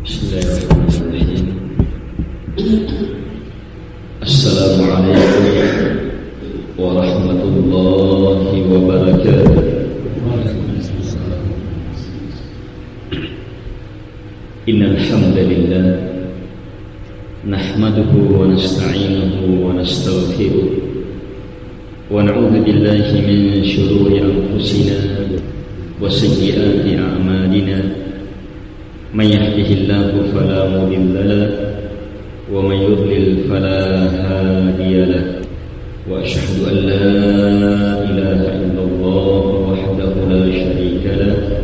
Bismillahirrahmanirrahim. Assalamualaikum warahmatullahi wabarakatuh. Innal hamdalillah nahmaduhu wa nasta'inuhu wa nastaghfiruh wa na'udzu billahi min shururi anfusina wa sayyiati a'malina. Man yahdihillahu fala mudilla lahu wa man yudlil fala hadiya lahu wa asyhadu an la ilaha illallah wahdahu la syarika lahu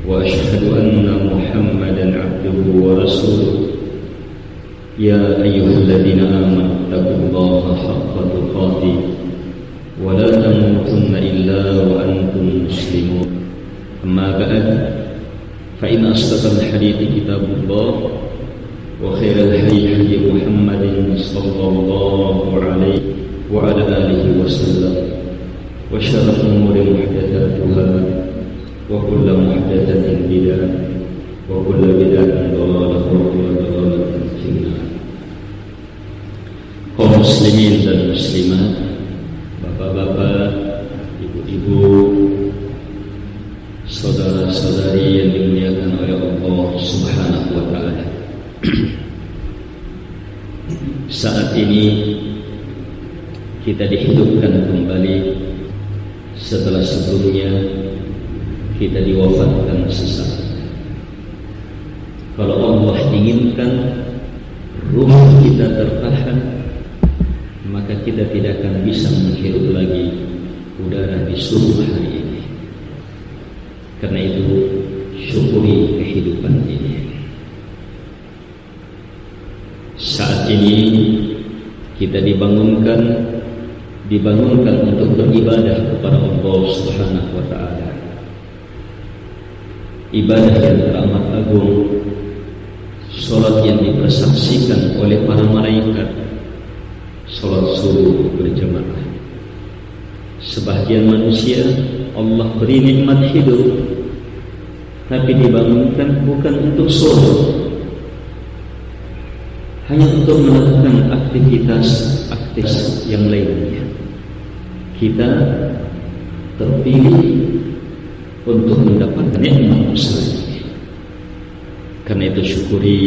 wa asyhadu anna Muhammadan abduhu wa rasuluh. Ya ayyuhalladzina amanu taqullaha haqqa tuqatih wa la tamutunna illa wa antum muslimun. Amma ba'd, fa inna asdaqal hadithi kitabullah wa khairal hadi Muhammadin sallallahu alaihi wa ala alihi wasallam wa syarrul umuri muhdatsatuha wa kullu muhdatsatin bid'ah wa kullu bid'atin dhalalah wa kullu dhalalatin finnar. Kaum muslimin dan muslimat, bapak-bapak, ibu-ibu, saudara-saudari yang dimuliakan oleh Allah Subhanahu wa ta'ala. Saat ini kita dihidupkan kembali setelah sebelumnya kita diwafatkan sesaat. Kalau Allah inginkan ruh kita tertahan, maka kita tidak akan bisa menghirup lagi udara di seluruh hari ini. Karena itu syukuri kehidupan ini. Saat ini kita dibangunkan untuk beribadah kepada Allah Subhanahu wa ta'ala. Ibadah yang teramat agung, salat yang dipersaksikan oleh para malaikat, salat subuh berjamaah. Sebagian manusia Allah beri nikmat hidup, tapi dibangunkan bukan untuk sholat, hanya untuk melakukan aktivitas yang lainnya. Kita terpilih untuk mendapatkan nikmat usaha ini. Karena itu syukuri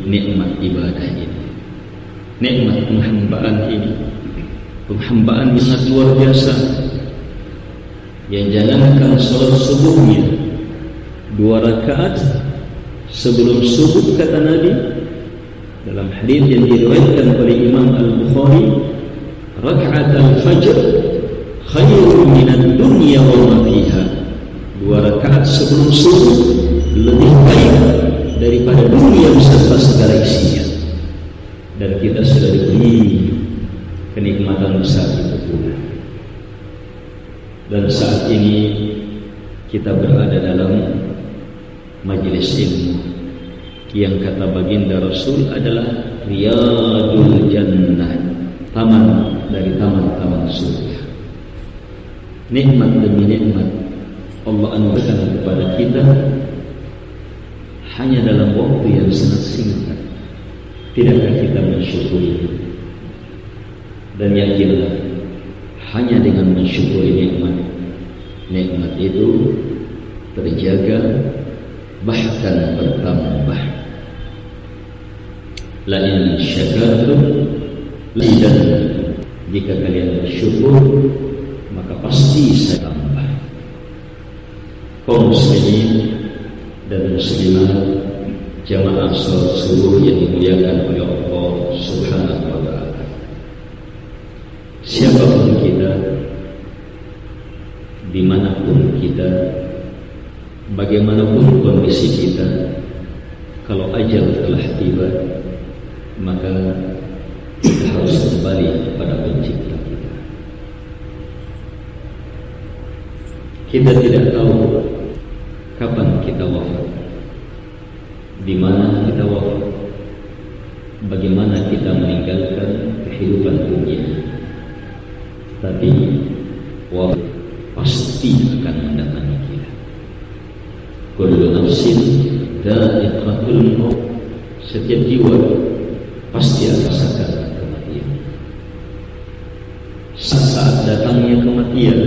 nikmat ibadah ini, nikmat penghambaan ini, penghambaan yang sangat luar biasa. Yang jalankan sholat subuhnya 2 rakaat sebelum subuh, kata Nabi dalam hadis yang diriwayatkan oleh Imam Al-Bukhari, rakaat al-fajr khairun minad dunya wa ma fiha. 2 rakaat sebelum subuh lebih baik daripada dunia beserta segala isinya. Dan kita sudah diberi kenikmatan besar itu pula. Dan saat ini kita berada dalam majelis ilmu yang kata baginda Rasul adalah Riyadul Jannah, taman dari taman-taman surga. Nikmat demi nikmat Allah anugerahkan kepada kita hanya dalam waktu yang sangat singkat. Tidakkah kita mensyukuri? Dan yakinlah, hanya dengan mensyukuri nikmat itu terjaga, bahkan bertambah. La in syakartum lazidannakum. Jika kalian bersyukur, maka pasti saya tambah. Kaum muslimin dan muslimat, jamaah salat subuh yang dimuliakan oleh Allah Subhanahu wa ta'ala. Siapapun kita, dimanapun kita, bagaimanapun kondisi kita, kalau ajal telah tiba, maka kita harus kembali kepada pencipta kita. Kita tidak tahu kapan kita wafat, di mana kita wafat, bagaimana kita meninggalkan kehidupan dunia. Tapi wafat pasti akan mendatangi kita. Kullu nafsin dha'iqatul maut. setiap jiwa pasti akan rasakan kematian. Saat datangnya kematian,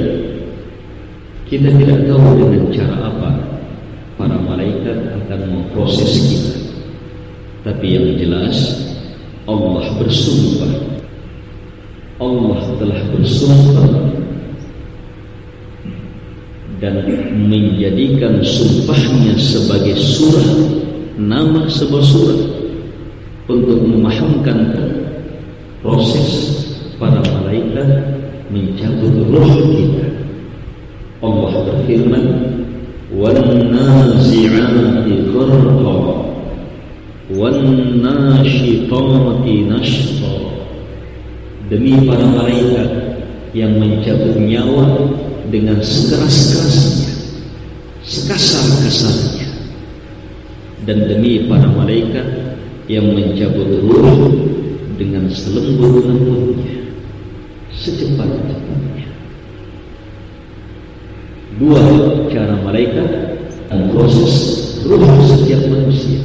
kita tidak tahu dengan cara apa para malaikat akan memproses kita. Tapi yang jelas, Allah bersumpah. Allah telah bersumpah dan menjadikan sumpahnya sebagai surah, nama sebuah surah, untuk memahamkan proses para malaikat mencabut roh kita. Allah berfirman, وَالنَّازِعَاتِ غَرْقًا وَالنَّاشِطَاتِ نَشْطًا. Demi para malaikat yang mencabut nyawa dengan sekeras-kerasnya, sekasar-kasarnya, dan demi para malaikat yang mencabut ruh dengan selembut-lembutnya, secepat-cepatnya. Dua cara malaikat memproses ruh setiap manusia.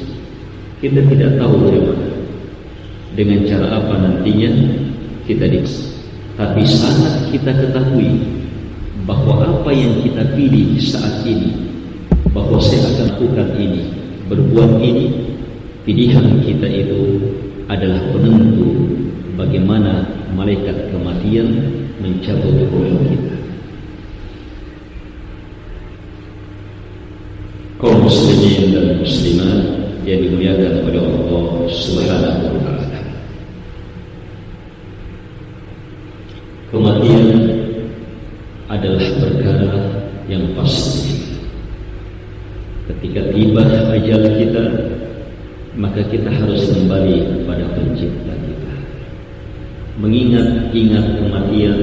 Kita tidak tahu bagaimana, dengan cara apa nantinya kita tapi sangat kita ketahui bahwa apa yang kita pilih saat ini, bahwa saya akan lakukan ini, berbuat ini, pilihan kita itu adalah penentu bagaimana malaikat kematian mencabut roh kita. Kaum muslimin dan muslimat yang dimuliakan oleh Allah Subhanahu wa ta'ala, kematian adalah perkara yang pasti. Ketika tiba ajal kita, maka kita harus kembali kepada pencipta kita. Mengingat-ingat kematian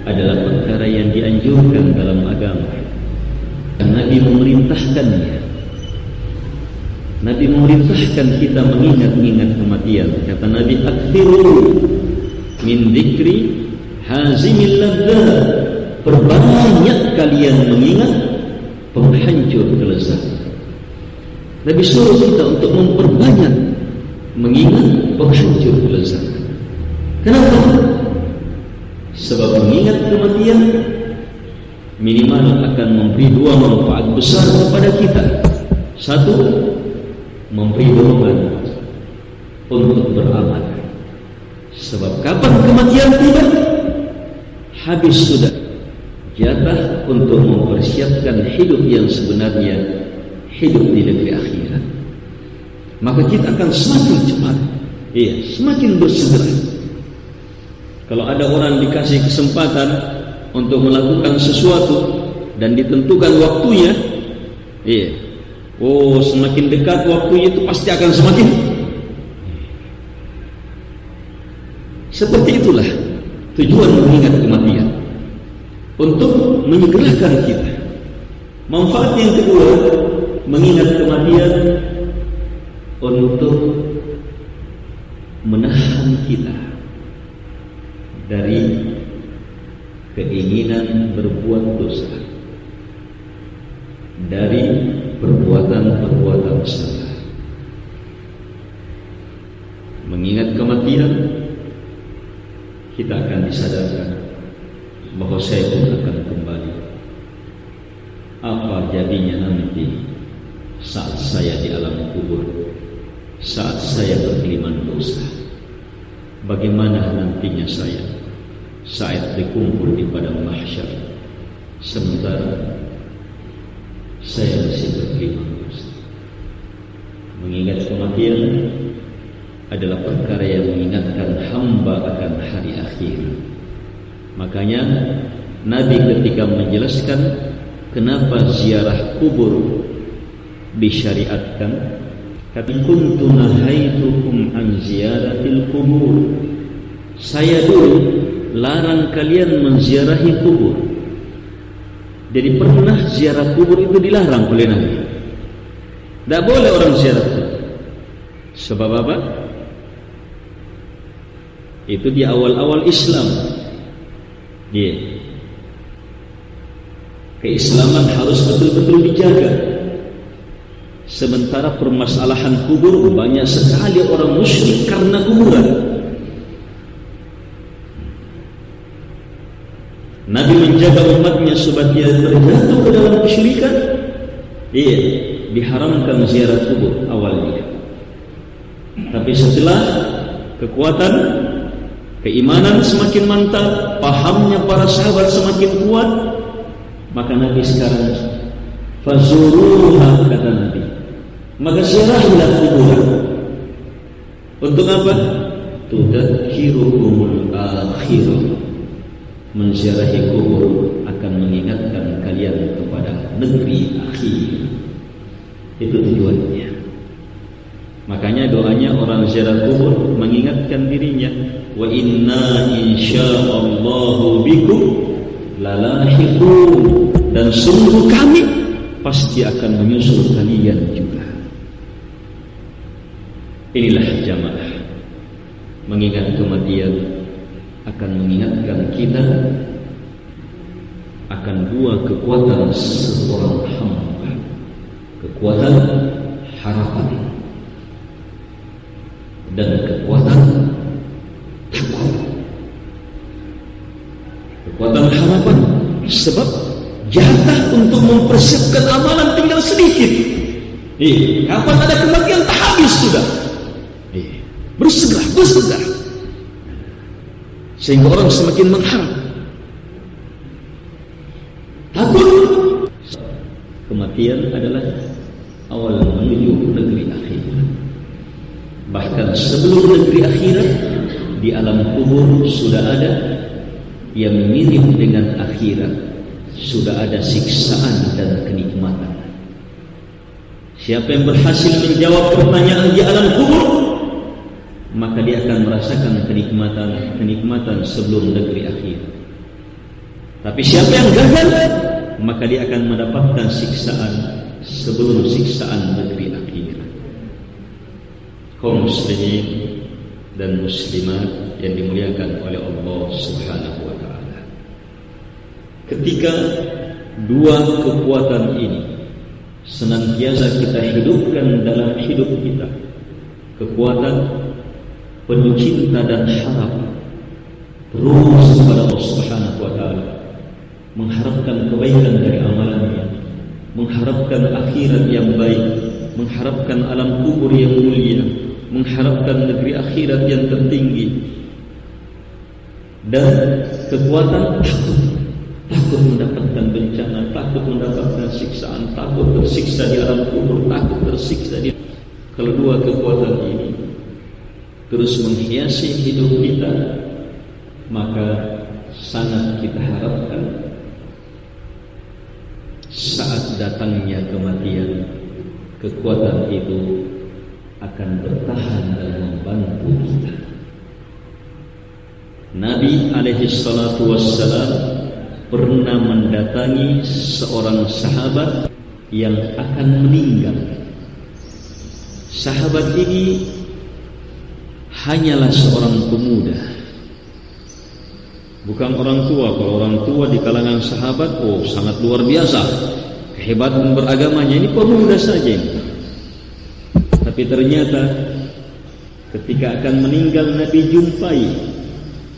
adalah perkara yang dianjurkan dalam agama. Dan Nabi memerintahkannya. Nabi memerintahkan kita mengingat-ingat kematian. Kata Nabi, "Aktsiru min dzikri hazimil ladzat." Perbanyak kalian mengingat penghancur kelezatan. Nabi suruh kita untuk memperbanyak mengingat penghancur kelezatan. Kenapa? Sebab mengingat kematian minimal akan memberi dua manfaat besar kepada kita. Satu, memberi dorongan untuk beramal. Sebab kapan kematian tiba, habis sudah jatah untuk mempersiapkan hidup yang sebenarnya, hidup di negeri akhirat. Maka kita akan semakin cepat, semakin bersegera. Kalau ada orang dikasih kesempatan untuk melakukan sesuatu dan ditentukan waktunya, semakin dekat waktunya itu pasti akan semakin. Seperti itulah tujuan mengingat kematian, untuk menyegerakan kita. Manfaat yang kedua, mengingat kematian untuk menahan kita dari keinginan berbuat dosa, dari perbuatan-perbuatan salah. Mengingat kematian, kita akan disadarkan bahwa saya pun akan kembali. Apa jadinya nanti saat saya di alam kubur, saat saya berkeliman dosa? Bagaimana nantinya saya saat dikumpul di padang mahsyar, sementara saya masih berkeliman dosa? Mengingat kematian adalah perkara yang mengingatkan hamba akan hari akhir. Makanya Nabi ketika menjelaskan kenapa ziarah kubur disyariatkan, kata kuntu nahaitukum an ziyaratil kubur, saya dulu larang kalian menziarahi kubur. Jadi pernah ziarah kubur itu dilarang oleh Nabi. Tidak boleh orang ziarah kubur. Sebab apa? Itu di awal-awal Islam. Keislaman harus betul-betul dijaga. Sementara permasalahan kubur banyak sekali orang musyrik karena kuburan. Nabi menjaga umatnya supaya tidak terjatuh ke dalam kesyirikan. Iya, diharamkan ziarah kubur awalnya. Tapi setelah kekuatan keimanan semakin mantap, pahamnya para sahabat semakin kuat, maka Nabi sekarang fazuruha, kata Nabi, maka ziarahilah kuburan. Untuk apa? Tudzakirukumul akhirah. Menziarahi kubur akan mengingatkan kalian kepada negeri akhir. Itu tujuannya. Makanya doanya orang ziarah kubur mengingatkan dirinya, wa inna insyaallahu bikum lalahiqun, dan sungguh kami pasti akan menyusul kalian juga. Inilah jamaah, mengingat kematian akan mengingatkan kita akan dua kekuatan seorang hamba, kekuatan harapan dan kekuatan takwa. Kekuatan harapan sebab jatah untuk mempersiapkan amalan tinggal sedikit. Kapan ada kematian tak habis sudah. Bersegera. Sehingga orang semakin mengharap. Takut. Kematian adalah awal menuju negeri akhirat. Bahkan sebelum negeri akhirat, di alam kubur sudah ada yang mirip dengan akhirat. Sudah ada siksaan dan kenikmatan. Siapa yang berhasil menjawab pertanyaan di alam kubur, maka dia akan merasakan kenikmatan sebelum negeri akhir. Tapi siapa yang gagal, maka dia akan mendapatkan siksaan sebelum siksaan negeri akhir. Kaum muslimin dan muslimat yang dimuliakan oleh Allah Subhanahu wa taala. Ketika dua kekuatan ini senantiasa kita hidupkan dalam hidup kita, kekuatan penuh cinta dan harap terus kepada Allah Subhanahu wa taala, mengharapkan kebaikan dari amalannya, mengharapkan akhirat yang baik, mengharapkan alam kubur yang mulia, mengharapkan negeri akhirat yang tertinggi, dan kekuatan takut mendapatkan bencana, takut mendapatkan siksaan, takut tersiksa di alam kubur, takut tersiksa di. Kalau dua kekuatan ini terus menghiasi hidup kita, maka sangat kita harapkan saat datangnya kematian, kekuatan itu akan bertahan dan membantu kita. Nabi alaihi salatu wassalam pernah mendatangi seorang sahabat yang akan meninggal. Sahabat ini hanyalah seorang pemuda, bukan orang tua. Kalau orang tua di kalangan sahabat, sangat luar biasa kehebatan beragamanya. Ini pemuda saja. Tapi ternyata ketika akan meninggal, Nabi jumpai,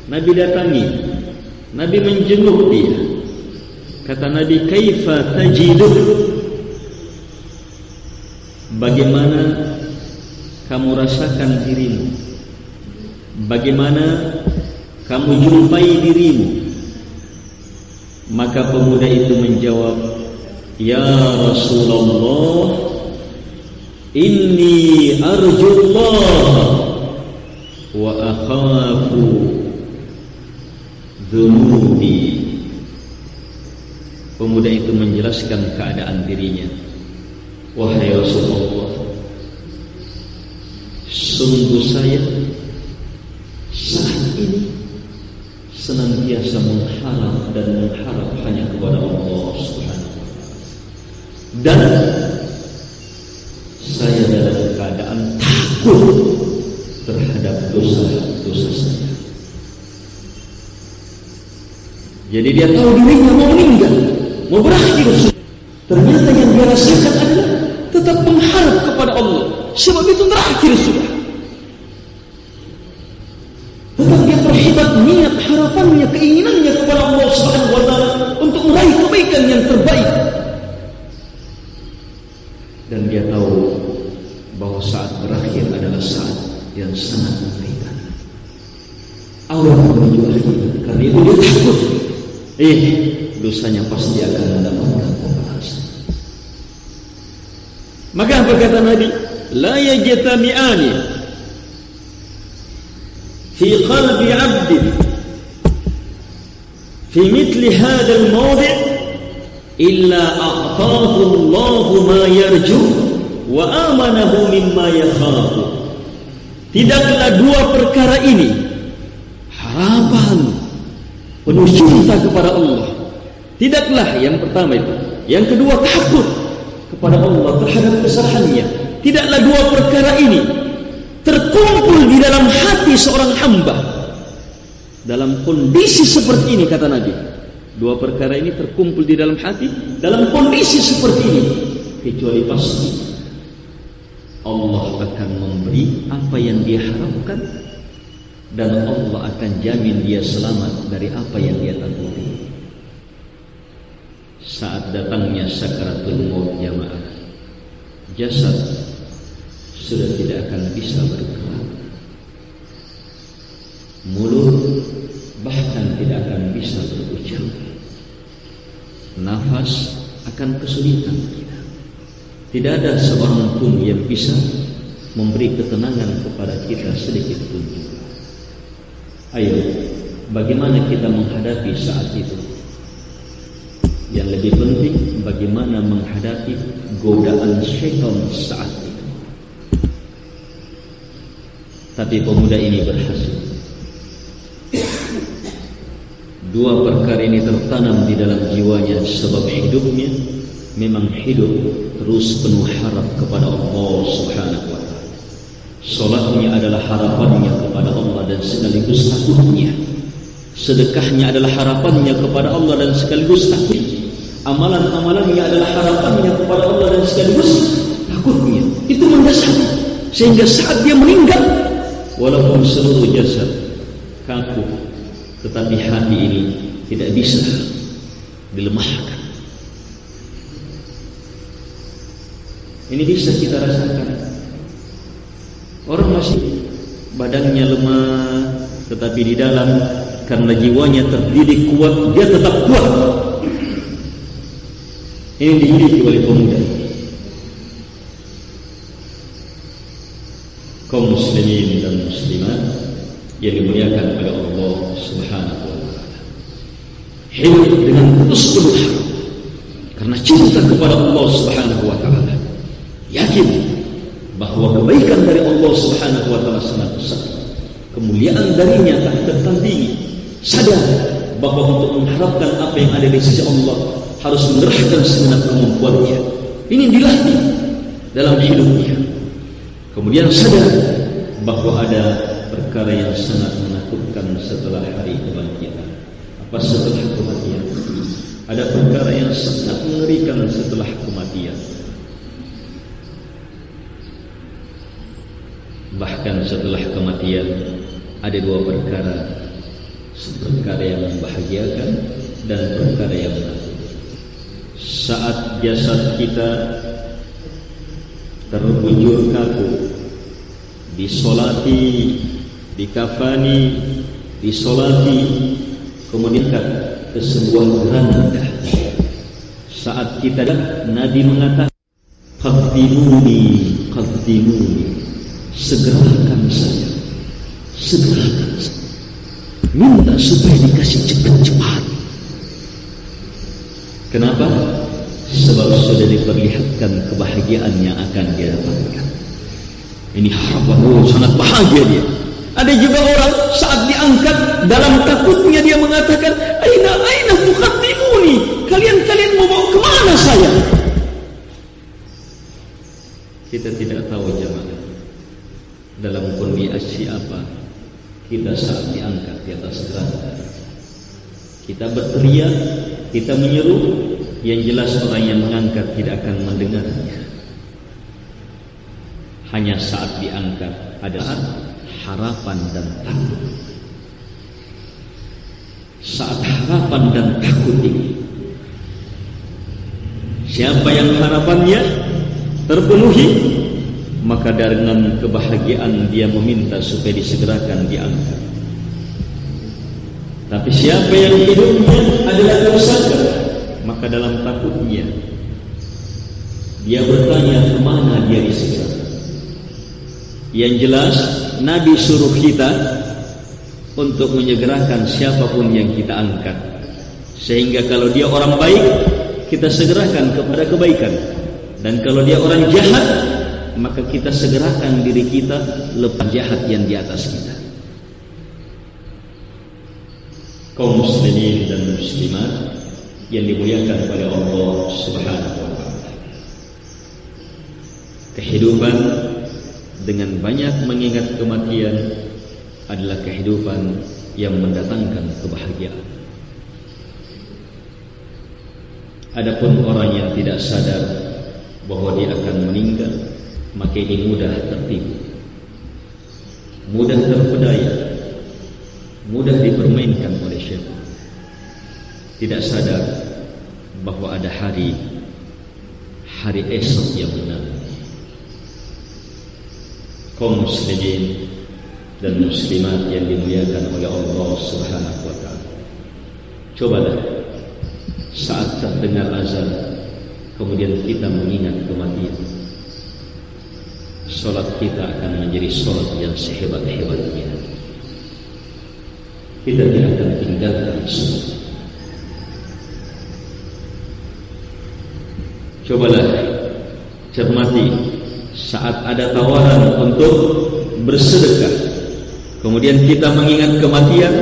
Nabi datangi, Nabi menjenguk dia. Kata Nabi, kaifa tajidu? Bagaimana kamu rasakan dirimu? Bagaimana kamu jumpai dirimu? Maka pemuda itu menjawab, ya Rasulullah, inni arjullah wa akhafu dhunubi. Pemuda itu menjelaskan keadaan dirinya, wahai Rasulullah, sungguh saya saat ini senantiasa mengharap hanya kepada Allah Subhanahu wa taala, dan saya dalam keadaan takut terhadap dosa-dosa saya. Jadi dia tahu dirinya mau meninggal, mau berakhir. Ternyata yang dia rasakan adalah tetap mengharap kepada Allah. Sebab itu terakhir sudah. Tetap dia perhebat niat, harapannya, keinginannya kepada Allah Subhanahu wa taala untuk meraih kebaikan yang terbaik. Dan dia tahu bahwa saat berakhir adalah saat yang sangat mengerikan. Awal menuju akhir. Karena itu dia takut. Dosanya pasti akan mendapatkan pembalasan. Maka apa kata Nabi? La yajtami'ani fi qalbi 'abdin fi mithli hadha al-mawdi' illa a'tahu Allah ma yarju wa amanahu mimma yakhafu. Tidaklah dua perkara ini, harapan, penuh cinta kepada Allah, tidaklah yang pertama itu, yang kedua takut kepada Allah terhadap kesalahannya, tidaklah dua perkara ini terkumpul di dalam hati seorang hamba dalam kondisi seperti ini. Kata Nabi, dua perkara ini terkumpul di dalam hati dalam kondisi seperti ini, kecuali pasti Allah akan memberi apa yang dia harapkan, dan Allah akan jamin dia selamat dari apa yang dia takuti. Saat datangnya sakaratul maut jamaah, jasad sudah tidak akan bisa bergerak, mulut bahkan tidak akan bisa berucap, nafas akan kesulitan kita. Tidak ada seorang pun yang bisa memberi ketenangan kepada kita sedikit pun juga. Ayo, bagaimana kita menghadapi saat itu? Yang lebih penting, bagaimana menghadapi godaan syaitan saat itu. Tapi pemuda ini berhasil. Dua perkara ini tertanam di dalam jiwanya, sebab hidupnya memang hidup terus penuh harap kepada Allah Subhanahu wa taala. Salatnya adalah harapannya kepada Allah dan sekaligus takutnya. Sedekahnya adalah harapannya kepada Allah dan sekaligus takutnya. Amalan-amalannya adalah harapannya kepada Allah dan sekaligus takutnya. Itu mendasari, sehingga saat dia meninggal, walaupun seluruh jasad kaku, tetapi hati ini tidak bisa dilemahkan. Ini bisa kita rasakan. Orang masih badannya lemah, tetapi di dalam, karena jiwanya terdidik kuat, dia tetap kuat. Ini dimiliki oleh pemuda. Kaum muslimin dan muslimat yang dimuliakan oleh Allah Subhanahu wa taala, hidup dengan terus penuh harap karena cinta kepada Allah Subhanahu wa taala, yakin bahwa kebaikan dari Allah Subhanahu wa taala sangat besar, kemuliaan darinya tak tertandingi, sadar bahwa untuk mengharapkan apa yang ada di sisi Allah harus mengerahkan segenap kemampuannya. Ini dilatih dalam hidupnya. Kemudian sadar bahwa ada perkara yang sangat menakutkan setelah hari kebangkitan. Apa setelah kematian? Ada perkara yang sangat mengerikan setelah kematian. Bahkan setelah kematian ada dua perkara, perkara yang membahagiakan dan perkara yang menakutkan. Saat jasad kita terbujur kaku, disolati, dikafani, disolati, kemudian ke sebuah keranda. Saat kita Nabi mengatakan, qaddimuni, qaddimuni, segerakan saja, segerakan saja. Minta supaya dikasih cepat-cepat. Kenapa? Sebab sudah diperlihatkan kebahagiaan yang akan dia dapatkan. Ini harapan, sangat bahagia dia. Ada juga orang saat diangkat, dalam takutnya dia mengatakan, Aina tuqaddimuni, kalian mau bawa kemana saya? Kita tidak tahu jemaah dalam kondisi apa kita saat diangkat di atas keranda. Kita berteriak, kita menyeru, yang jelas orang yang mengangkat tidak akan mendengarnya. hanya saat diangkat ada harapan dan takut. Saat harapan dan takut ini, siapa yang harapannya terpenuhi, maka dengan kebahagiaan dia meminta supaya disegerakan diangkat. Tapi siapa yang hidupnya adalah kerusakan, maka dalam takutnya dia bertanya kemana dia disegerakan. Yang jelas Nabi suruh kita untuk menyegerakan siapapun yang kita angkat, sehingga kalau dia orang baik kita segerakan kepada kebaikan, dan kalau dia orang jahat maka kita segerakan diri kita lepas jahat yang di atas kita. Kaum muslimin dan muslimat yang dimuliakan oleh Allah Subhanahu wa taala, kehidupan dengan banyak mengingat kematian adalah kehidupan yang mendatangkan kebahagiaan. Adapun orang yang tidak sadar bahwa dia akan meninggal, maka ini mudah tertipu, mudah terpedaya, mudah dipermainkan oleh syaitan. Tidak sadar bahwa ada hari esok yang benar. Kaum muslimin dan muslimat yang dimuliakan oleh Allah Subhanahu wa taala, cobalah saat terdengar azan kemudian kita mengingat kematian, salat kita akan menjadi salat yang sehebat-hebatnya. Kita tidak akan tinggalkan salat. Cobalah cermati saat ada tawaran untuk bersedekah, kemudian kita mengingat kematian,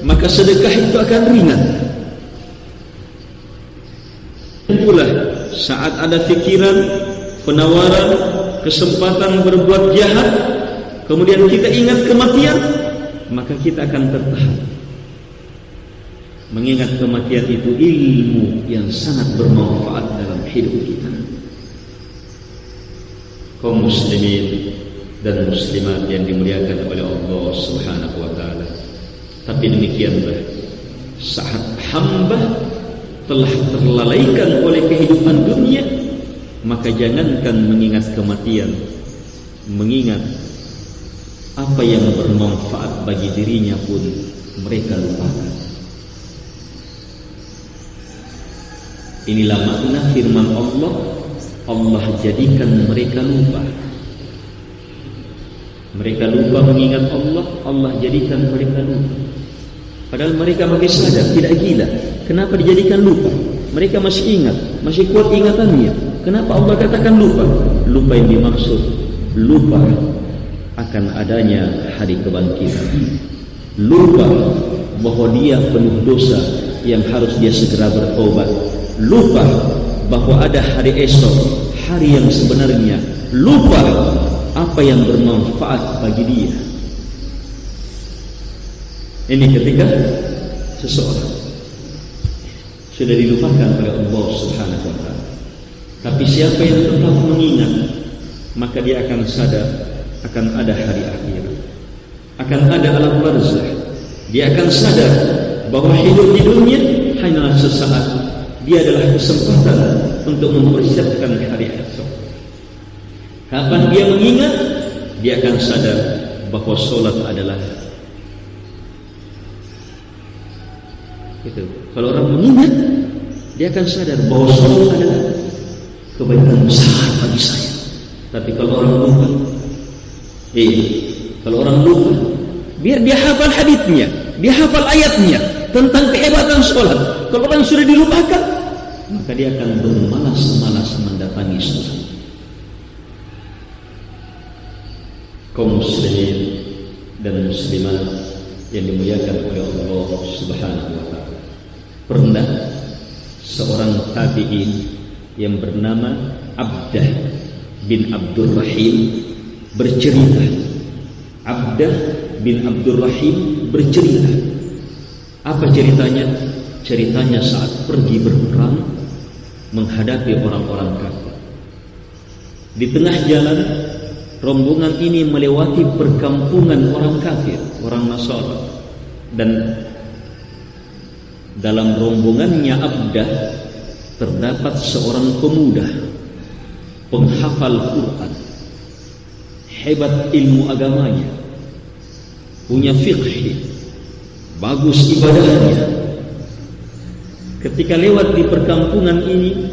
maka sedekah itu akan ringan. Itulah saat ada pikiran, penawaran, kesempatan berbuat jahat, kemudian kita ingat kematian, maka kita akan tertahan. Mengingat kematian itu ilmu yang sangat bermanfaat dalam hidup kita. Kaum muslimin dan muslimat yang dimuliakan oleh Allah Subhanahu wa taala, tapi demikianlah saat hamba telah terlalaikan oleh kehidupan dunia, maka jangankan mengingat kematian, mengingat apa yang bermanfaat bagi dirinya pun mereka lupakan. Inilah makna firman Allah, Allah jadikan mereka lupa. Mereka lupa mengingat Allah, Allah jadikan mereka lupa. Padahal mereka masih sadar, tidak gila. Kenapa dijadikan lupa? Mereka masih ingat, masih kuat ingatannya. Kenapa Allah katakan lupa? Lupa yang dimaksud, lupa akan adanya hari kebangkitan. Lupa bahwa dia penuh dosa yang harus dia segera bertobat. Lupa bahwa ada hari esok, hari yang sebenarnya. Lupa apa yang bermanfaat bagi dia. Ini ketika seseorang sudah dilupakan oleh Allah Subhanahu wa taala. Tapi siapa yang tetap mengingat, maka dia akan sadar akan ada hari akhir, akan ada alam barzakh. Dia akan sadar bahwa hidup di dunia hanyalah sesaat. Dia adalah kesempatan untuk mempersiapkan hari esok. Kapan dia mengingat, dia akan sadar bahwa solat adalah itu. Kalau orang mengingat, dia akan sadar bahwa solat adalah kebaikan besar bagi saya. Tapi kalau orang lupa, kalau orang lupa, biar dia hafal haditsnya, dia hafal ayatnya tentang kehebatan solat. Kalau orang sudah dilupakan, maka dia akan bermalas-malas mendatangi solat. Kaum muslimin dan muslimat yang dimuliakan oleh Allah Subhanahu wa taala, pernah seorang tabi'in yang bernama Abdah bin Abdurrahim bercerita. Abdah bin Abdurrahim bercerita. Apa ceritanya? Ceritanya saat pergi berperang menghadapi orang-orang kafir. Di tengah jalan rombongan ini melewati perkampungan orang kafir, orang Nasara, dan dalam rombongannya Abdah terdapat seorang pemuda penghafal Quran, hebat ilmu agamanya, punya fiqh, bagus ibadahnya. Ketika lewat di perkampungan ini,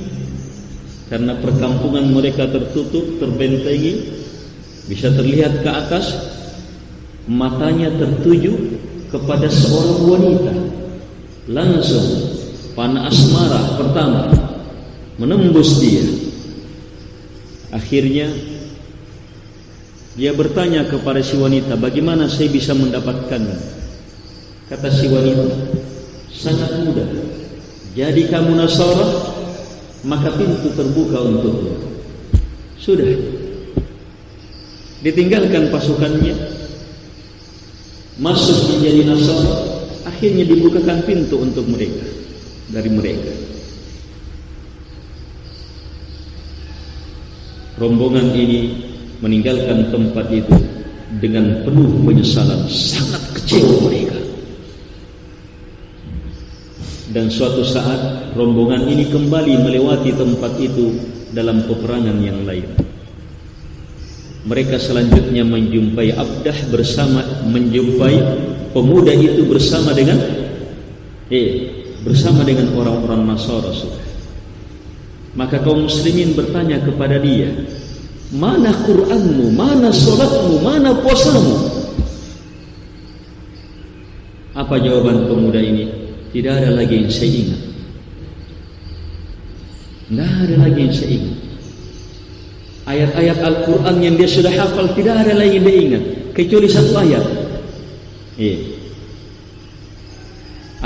karena perkampungan mereka tertutup, terbentengi, bisa terlihat ke atas, matanya tertuju kepada seorang wanita. Langsung panah asmara pertama menembus dia. Akhirnya dia bertanya kepada si wanita, bagaimana saya bisa mendapatkannya? Kata si wanita, sangat mudah. Jadi kamu Nasara, maka pintu terbuka untukmu. Sudah. Ditinggalkan pasukannya, masuk menjadi Nasara. Akhirnya dibukakan pintu untuk mereka, dari mereka. Rombongan ini meninggalkan tempat itu dengan penuh penyesalan, sangat kecewa mereka. Dan suatu saat rombongan ini kembali melewati tempat itu dalam peperangan yang lain. Mereka selanjutnya menjumpai Abdah menjumpai pemuda itu bersama dengan orang-orang Nasara. Maka kaum muslimin bertanya kepada dia, mana Qur'anmu, mana solatmu, mana puasamu? Apa jawaban pemuda ini? Tidak ada lagi yang saya ingat. Tidak ada lagi yang saya ingat. Ayat-ayat Al-Quran yang dia sudah hafal tidak ada lagi yang dia ingat, kecuali satu ayat.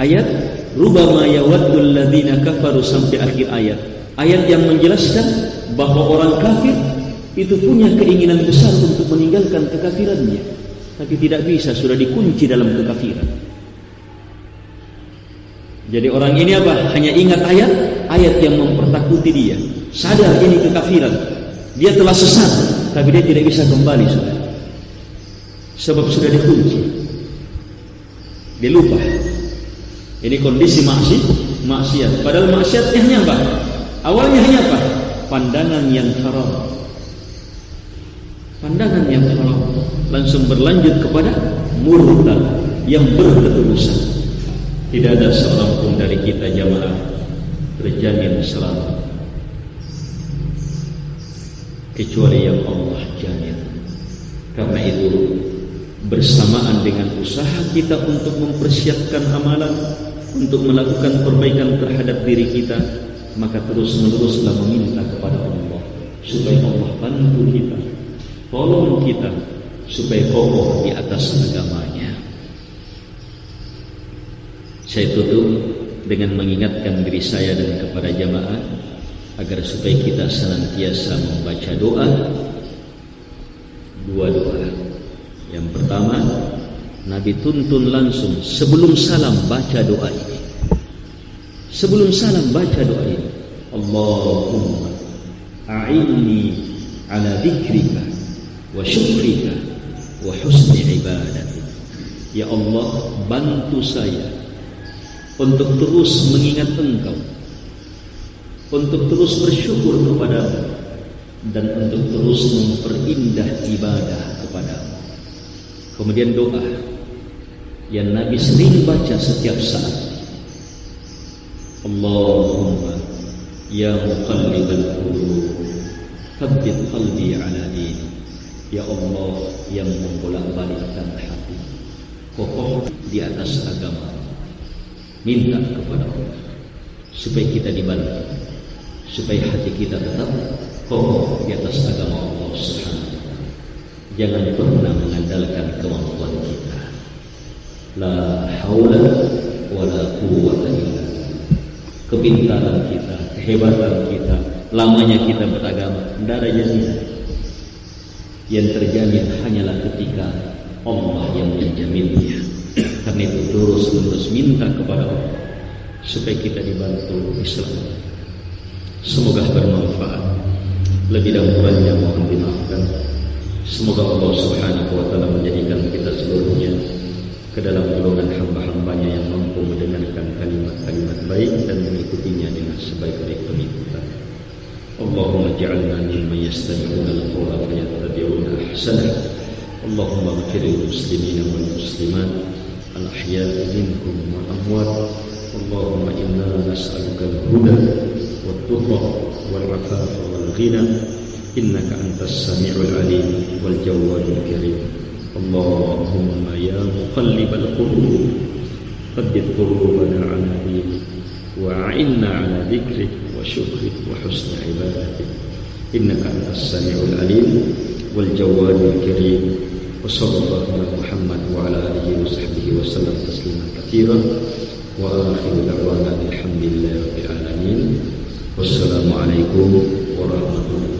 Ayat Rubama yawaddul ladzina kafaru sampai akhir ayat. Ayat yang menjelaskan bahwa orang kafir itu punya keinginan besar untuk meninggalkan kekafirannya, tapi tidak bisa, sudah dikunci dalam kekafiran. Jadi orang ini apa? Hanya ingat ayat yang mempertakuti dia. Sadar ini kekafiran. Dia telah sesat, tapi dia tidak bisa kembali sudah. Sebab sudah dikunci. Dia lupa. Ini kondisi maksiat. Padahal maksiatnya hanya apa? Awalnya hanya apa? Pandangan yang haram. Pandangan yang haram. Langsung berlanjut kepada murtad yang berketulusan. Tidak ada seorang pun dari kita jamaah terjamin selamat kecuali yang Allah jamin. Karena itu bersamaan dengan usaha kita untuk mempersiapkan amalan, untuk melakukan perbaikan terhadap diri kita, maka terus-meneruslah meminta kepada Allah supaya Allah bantu kita, tolong kita supaya kokoh di atas agamanya. Saya tutup dengan mengingatkan diri saya dan kepada jamaah agar supaya kita senantiasa membaca doa, dua doa. Yang pertama, Nabi tuntun langsung sebelum salam baca doa ini. Sebelum salam baca doa ini. Allahumma a'inni ala dzikrika wa syukrika wa husni ibadatik. Ya Allah, bantu saya untuk terus mengingat Engkau, untuk terus bersyukur kepadamu, dan untuk terus memperindah ibadah kepadamu. Kemudian doa yang Nabi sering baca setiap saat. Allahumma ya muqallibal qulub tsabbit qalbi ala dinik. Ya Allah yang membolak-balikkan hati, kokoh di atas agama. Minta kepada Allah supaya kita dibantu, supaya hati kita tetap kokoh di atas agama Allah Subhanahu wa ta'ala. Jangan pernah mengandalkan kemampuan kita. La haula wala quwwata illa billah. Kepintaran kita, kehebatan kita, lamanya kita beragama, tidak ada jaminan. Yang terjamin hanyalah ketika Allah yang menjaminnya. Karena itu terus minta kepada Allah supaya kita dibantu Islam. Semoga bermanfaat. Lebih dan kurangnya mohon dimaafkan. Semoga Allah Subhanahu wa taala menjadikan kita seluruhnya ke dalam golongan hamba-hambanya yang mampu mendengarkan kalimat-kalimat baik dan mengikutinya dengan sebaik-baik pengikutan. Allahumma ja'alna mimman yastami'una al-qawla fayattabi'una ahsanah. Allahumma ighfir lil muslimina wal muslimat al-ahya'i minhum wal amwat. Allahumma inna nas'aluka al-huda wat-tuqa wal-'afafa wal-ghina. Innaka antas sami'ul 'alim wal jawwadul karim. Allahumma ya muqallibal qulub thabbit qulubana 'ala dinik wa'inna 'ala dzikrik wa syukrik wa husni ibadatik. Innaka antas sami'ul 'alim wal jawwadul karim. Wa sallallahu ala Muhammad wa ala alihi wa sahbihi wa sallam tasliman katsiran. Wa akhiru da'wana alhamdulillahi rabbil alamin. Wassalamu alaikum warahmatullahi